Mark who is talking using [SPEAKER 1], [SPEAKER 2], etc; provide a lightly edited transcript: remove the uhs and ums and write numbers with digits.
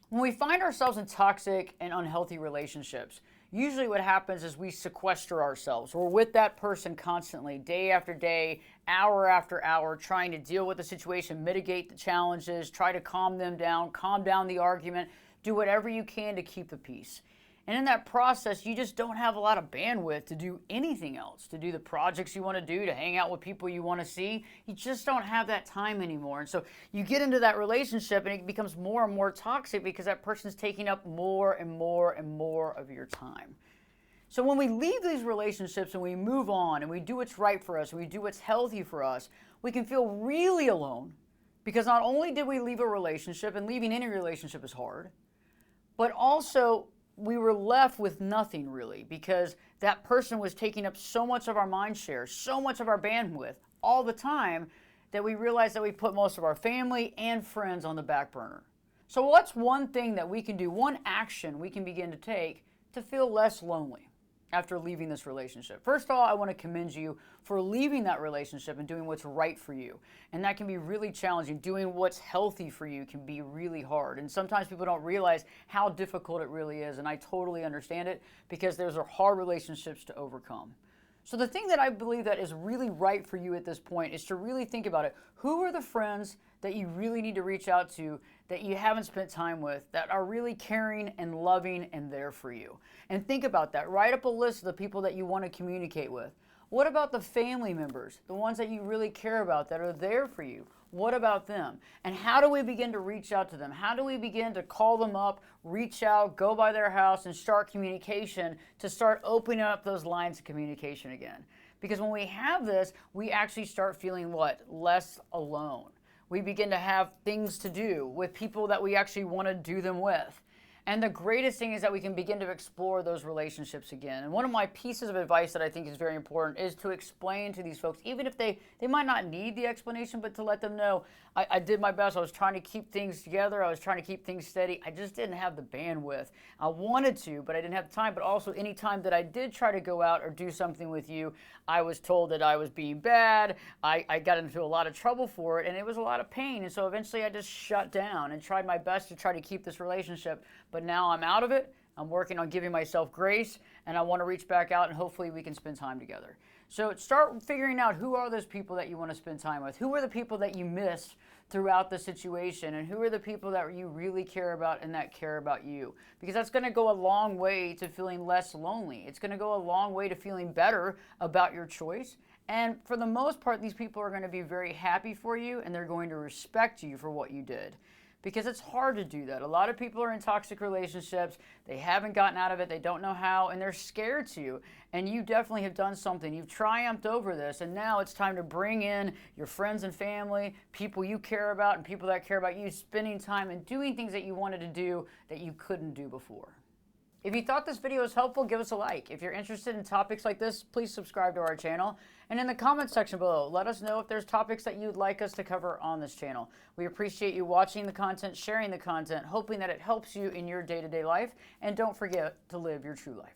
[SPEAKER 1] When we find ourselves in toxic and unhealthy relationships, usually what happens is we sequester ourselves. We're with that person constantly, day after day, hour after hour, trying to deal with the situation, mitigate the challenges, try to calm them down, calm down the argument, do whatever you can to keep the peace. And in that process, you just don't have a lot of bandwidth to do anything else, to do the projects you want to do, to hang out with people you want to see. You just don't have that time anymore. And so you get into that relationship and it becomes more and more toxic because that person's taking up more and more and more of your time. So when we leave these relationships and we move on and we do what's right for us and we do what's healthy for us, we can feel really alone because not only did we leave a relationship, and leaving any relationship is hard, but also we were left with nothing really because that person was taking up so much of our mind share, so much of our bandwidth all the time that we realized that we put most of our family and friends on the back burner. So what's one thing that we can do, one action we can begin to take to feel less lonely after leaving this relationship? First of all, I want to commend you for leaving that relationship and doing what's right for you. And that can be really challenging. Doing what's healthy for you can be really hard. And sometimes people don't realize how difficult it really is. And I totally understand it because those are hard relationships to overcome. So the thing that I believe that is really right for you at this point is to really think about it. Who are the friends that you really need to reach out to that you haven't spent time with that are really caring and loving and there for you? And think about that. Write up a list of the people that you want to communicate with. What about the family members, the ones that you really care about that are there for you? What about them? And how do we begin to reach out to them? How do we begin to call them up, reach out, go by their house, and start communication to start opening up those lines of communication again? Because when we have this, we actually start feeling what? Less alone. We begin to have things to do with people that we actually want to do them with. And the greatest thing is that we can begin to explore those relationships again. And one of my pieces of advice that I think is very important is to explain to these folks, even if they might not need the explanation, but to let them know, I did my best. I was trying to keep things together. I was trying to keep things steady. I just didn't have the bandwidth. I wanted to, but I didn't have the time. But also any time that I did try to go out or do something with you, I was told that I was being bad. I got into a lot of trouble for it, and it was a lot of pain. And so eventually I just shut down and tried my best to try to keep this relationship. But now I'm out of it. I'm working on giving myself grace, and I want to reach back out, and hopefully we can spend time together. So start figuring out who are those people that you want to spend time with. Who are the people that you missed throughout the situation, and who are the people that you really care about and that care about you? Because that's going to go a long way to feeling less lonely. It's going to go a long way to feeling better about your choice. And for the most part, these people are going to be very happy for you, and they're going to respect you for what you did. Because it's hard to do that. A lot of people are in toxic relationships. They haven't gotten out of it. They don't know how, and they're scared to. And you definitely have done something. You've triumphed over this, and now it's time to bring in your friends and family, people you care about, and people that care about you, spending time and doing things that you wanted to do that you couldn't do before. If you thought this video was helpful, give us a like. If you're interested in topics like this, please subscribe to our channel. And in the comments section below, let us know if there's topics that you'd like us to cover on this channel. We appreciate you watching the content, sharing the content, hoping that it helps you in your day-to-day life. And don't forget to live your true life.